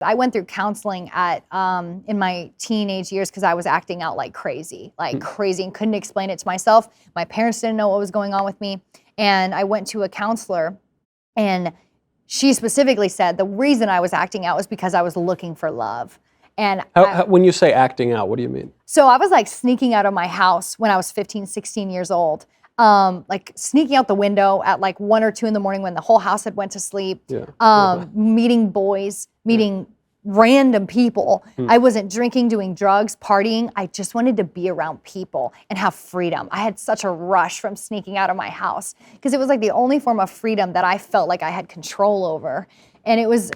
I went through counseling at in my teenage years because I was acting out like crazy, and couldn't explain it to myself. My parents didn't know what was going on with me. And I went to a counselor, and she specifically said the reason I was acting out was because I was looking for love. And when you say acting out, what do you mean? So I was like sneaking out of my house when I was 15, 16 years old. Like sneaking out the window at like 1 or 2 in the morning when the whole house had went to sleep, meeting boys, meeting random people. I wasn't drinking, doing drugs, partying. I just wanted to be around people and have freedom. I had such a rush from sneaking out of my house because it was like the only form of freedom that I felt like I had control over. And it was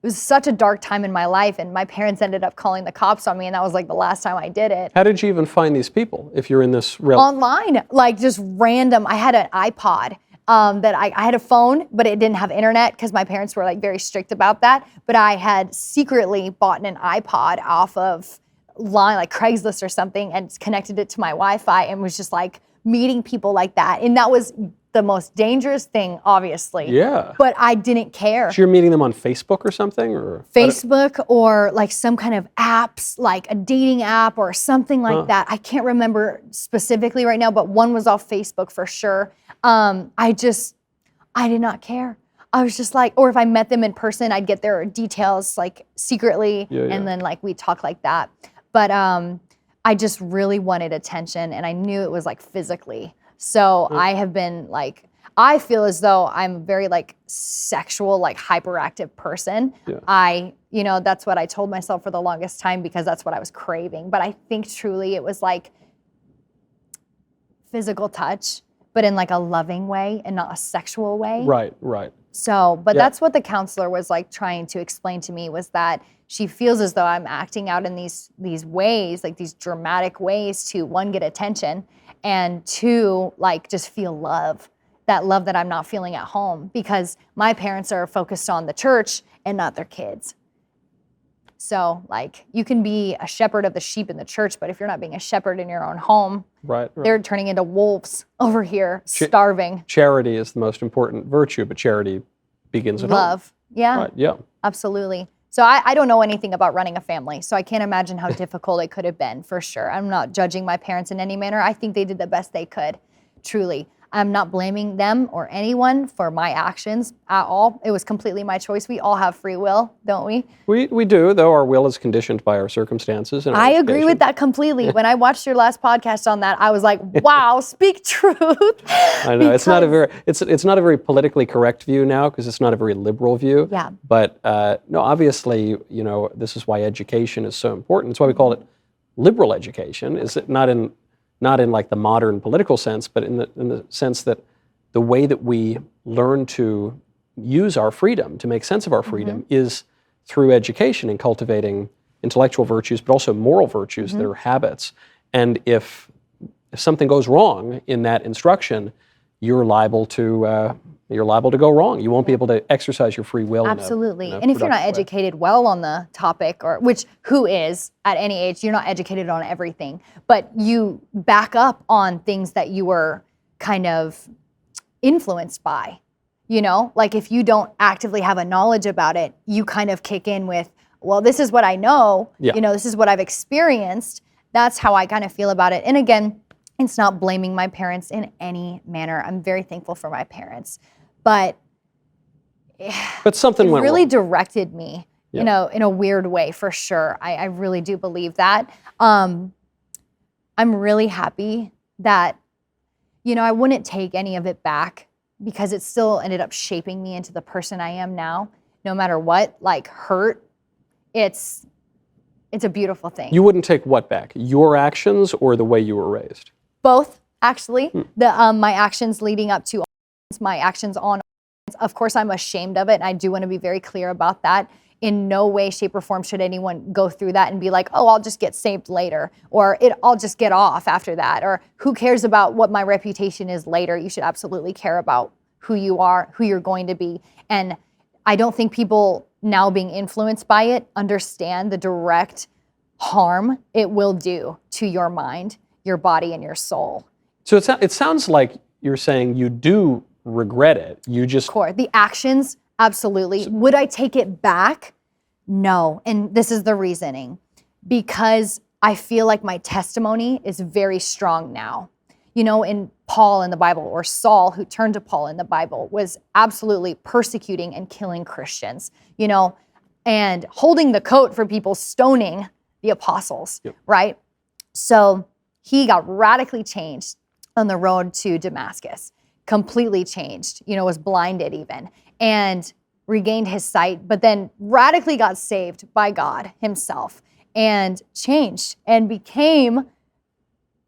such a dark time in my life, and my parents ended up calling the cops on me, and that was like the last time I did it. How did you even find these people if you're in this realm? Online, like just random. I had an iPod that I had a phone, but it didn't have internet because my parents were like very strict about that. But I had secretly bought an iPod off of line, like Craigslist or something, and connected it to my Wi-Fi and was just like meeting people like that. And that was the most dangerous thing, obviously. Yeah. But I didn't care. So you're meeting them on Facebook or something? Or Facebook or like some kind of apps, like a dating app or something like that. I can't remember specifically right now, but one was off Facebook for sure. I did not care. I was just like, or if I met them in person, I'd get their details like secretly and then like we'd talk like that. But I just really wanted attention, and I knew it was like physically. So I have been like, I feel as though I'm a very like sexual, like hyperactive person. That's what I told myself for the longest time because that's what I was craving. But I think truly it was like physical touch, but in like a loving way and not a sexual way. Right. So, but that's what the counselor was like trying to explain to me, was that she feels as though I'm acting out in these ways, like these dramatic ways to, one, get attention, and two, like just feel love that I'm not feeling at home because my parents are focused on the church and not their kids. So like you can be a shepherd of the sheep in the church, but if you're not being a shepherd in your own home, they're turning into wolves over here, starving. Charity is the most important virtue, but charity begins at love. home. Yeah. Right. Yeah. Absolutely. So I don't know anything about running a family, so I can't imagine how difficult it could have been, for sure. I'm not judging my parents in any manner. I think they did the best they could, truly. I'm not blaming them or anyone for my actions at all. It was completely my choice. We all have free will, don't we? We do, though our will is conditioned by our circumstances. And I agree with that completely. When I watched your last podcast on that, I was like, wow, speak truth. I know, it's not a very politically correct view now because it's not a very liberal view. Yeah. But no, obviously, this is why education is so important. It's why we call it liberal education. Is it not in like the modern political sense, but in the sense that the way that we learn to use our freedom, to make sense of our freedom, is through education and cultivating intellectual virtues, but also moral virtues that are habits. And if something goes wrong in that instruction, you're liable to go wrong. You won't be able to exercise your free will. Absolutely. And if you're not educated well on the topic, or who is at any age, you're not educated on everything, but you back up on things that you were kind of influenced by, like if you don't actively have a knowledge about it, you kind of kick in with, well, this is what I know, this is what I've experienced. That's how I kind of feel about it. And again, it's not blaming my parents in any manner. I'm very thankful for my parents. But something went really wrong. Directed me, in a weird way, for sure. I really do believe that. I'm really happy that, I wouldn't take any of it back because it still ended up shaping me into the person I am now. No matter what, like hurt, it's a beautiful thing. You wouldn't take what back? Your actions or the way you were raised? Both, actually. My actions leading up to my actions on. Of course, I'm ashamed of it, and I do want to be very clear about that. In no way, shape, or form should anyone go through that and be like, oh, I'll just get saved later, or I'll just get off after that, or who cares about what my reputation is later. You should absolutely care about who you are, who you're going to be. And I don't think people now being influenced by it understand the direct harm it will do to your mind, your body, and your soul. So it sounds like you're saying you do regret it. You just... Of course. The actions, absolutely. Would I take it back? No, and this is the reasoning. Because I feel like my testimony is very strong now. You know, in Paul in the Bible, or Saul, who turned to Paul in the Bible, was absolutely persecuting and killing Christians, you know, and holding the coat for people stoning the apostles, right? So he got radically changed on the road to Damascus, completely changed, you know, was blinded even, and regained his sight, but then radically got saved by God himself and changed and became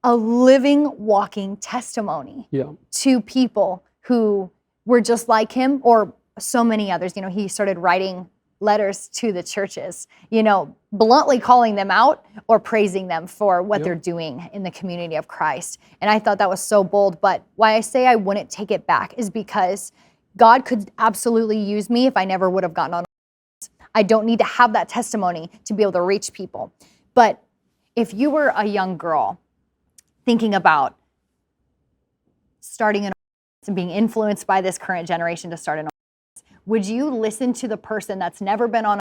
a living, walking testimony to people who were just like him, or so many others. You know, he started writing letters to the churches, you know, bluntly calling them out or praising them for what they're doing in the community of Christ. And I thought that was so bold. But why I say I wouldn't take it back is because God could absolutely use me if I never would have gotten on. I don't need to have that testimony to be able to reach people. But if you were a young girl thinking about starting an and being influenced by this current generation to start an, would you listen to the person that's never been on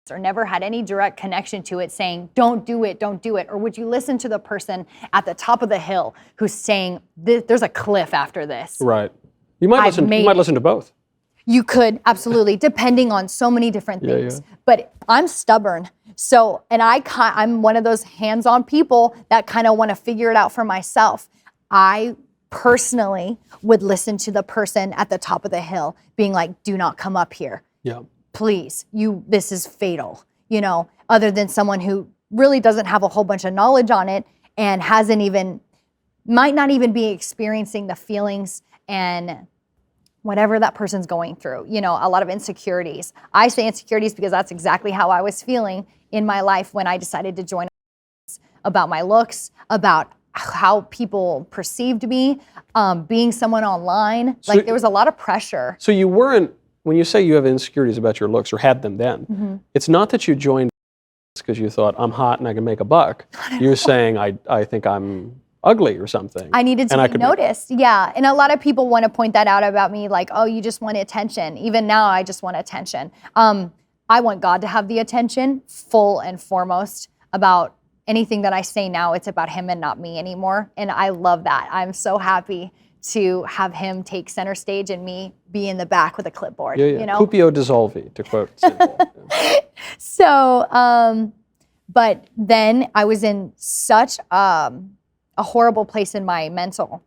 or never had any direct connection to it saying, don't do it, don't do it? Or would you listen to the person at the top of the hill who's saying, there's a cliff after this? Right. You might listen to both. You could, absolutely, depending on so many different things. But I'm stubborn. So, and I'm one of those hands-on people that kind of want to figure it out for myself. I personally would listen to the person at the top of the hill being like, do not come up here. Please, this is fatal. You know, other than someone who really doesn't have a whole bunch of knowledge on it and might not even be experiencing the feelings and whatever that person's going through, you know, a lot of insecurities. I say insecurities because that's exactly how I was feeling in my life when I decided to join, about my looks, about how people perceived me, being someone online. Like there was a lot of pressure. So you weren't, when you say you have insecurities about your looks or had them then, it's not that you joined because you thought I'm hot and I can make a buck. You're saying I think I'm ugly or something. I needed to be noticed. Yeah. And a lot of people want to point that out about me, like, oh, you just want attention. Even now, I just want attention. I want God to have the attention, full and foremost. About anything that I say now, it's about him and not me anymore. And I love that. I'm so happy to have him take center stage and me be in the back with a clipboard. You know? Cupio dissolvi, to quote. So, but then I was in such a horrible place in my mental.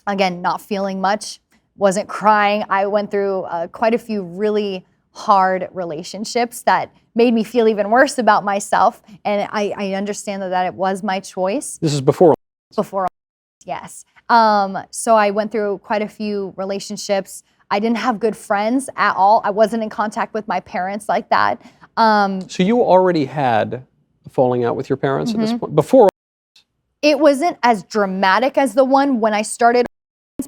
Again, not feeling much, wasn't crying. I went through quite a few really hard relationships that made me feel even worse about myself. And I understand that it was my choice. This is before? Before, yes. So I went through quite a few relationships. I didn't have good friends at all. I wasn't in contact with my parents like that. So you already had a falling out with your parents at this point? Before? It wasn't as dramatic as the one when I started,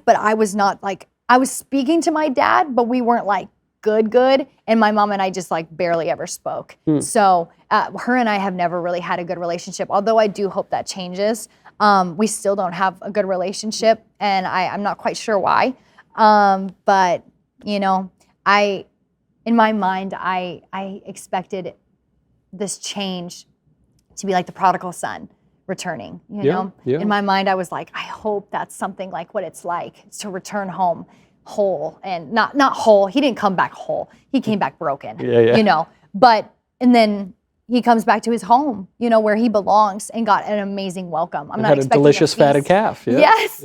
but I was not like, I was speaking to my dad, but we weren't like good. And my mom and I just like barely ever spoke. So her and I have never really had a good relationship, although I do hope that changes. We still don't have a good relationship, and I'm not quite sure why. But, you know, in my mind, I expected this change to be like the prodigal son returning, you know? In my mind, I was like, I hope that's something like what it's like to return home whole, and not whole. He didn't come back whole. He came back broken, you know? And then he comes back to his home, you know, where he belongs, and got an amazing welcome. I'm not expecting a delicious fatted calf. Yes.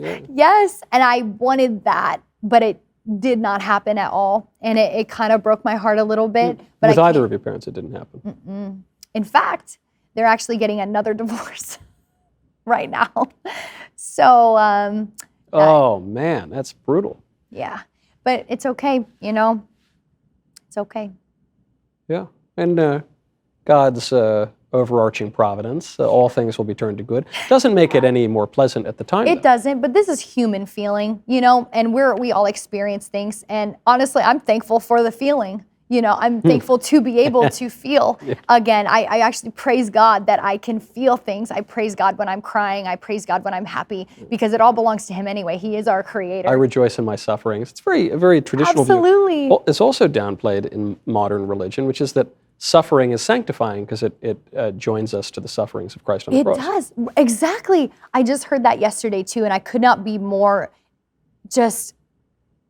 And I wanted that, but it did not happen at all. And it kind of broke my heart a little bit. But with either of your parents, it didn't happen. In fact, they're actually getting another divorce right now. So, oh man, that's brutal. Yeah, but it's okay, you know, it's okay. Yeah, and God's overarching providence, all things will be turned to good. Doesn't make it any more pleasant at the time. It doesn't, but this is human feeling, you know, and we all experience things. And honestly, I'm thankful for the feeling. You know, I'm thankful to be able to feel again. I actually praise God that I can feel things. I praise God when I'm crying. I praise God when I'm happy, because it all belongs to him anyway. He is our creator. I rejoice in my sufferings. It's a very traditional Absolutely. view. Well, it's also downplayed in modern religion, which is that suffering is sanctifying because it joins us to the sufferings of Christ on the cross. It does. Exactly. I just heard that yesterday too, and I could not be more just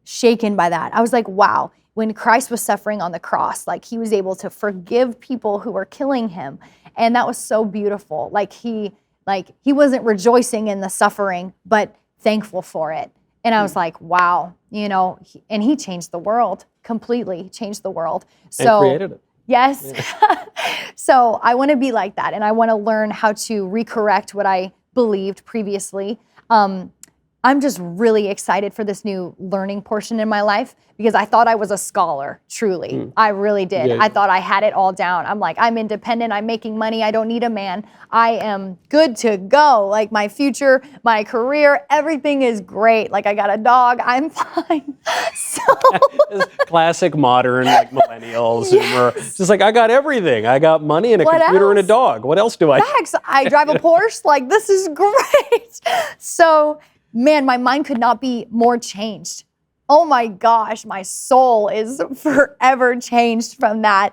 shaken by that. I was like, wow, when Christ was suffering on the cross, like he was able to forgive people who were killing him. And that was so beautiful. Like he wasn't rejoicing in the suffering, but thankful for it. And I was like, wow, and he changed the world, completely changed the world. And created it. Yes. Yeah. So I want to be like that. And I want to learn how to recorrect what I believed previously. I'm just really excited for this new learning portion in my life because I thought I was a scholar, truly. I really did. Yeah. I thought I had it all down. I'm like, I'm independent, I'm making money, I don't need a man. I am good to go. Like my future, my career, everything is great. Like I got a dog, I'm fine. So classic modern like millennial Zoomer. Just like I got everything. I got money and a What computer and a else? dog. What else do I? Facts. I drive a Porsche. Like this is great. So man, my mind could not be more changed. Oh my gosh, my soul is forever changed from that.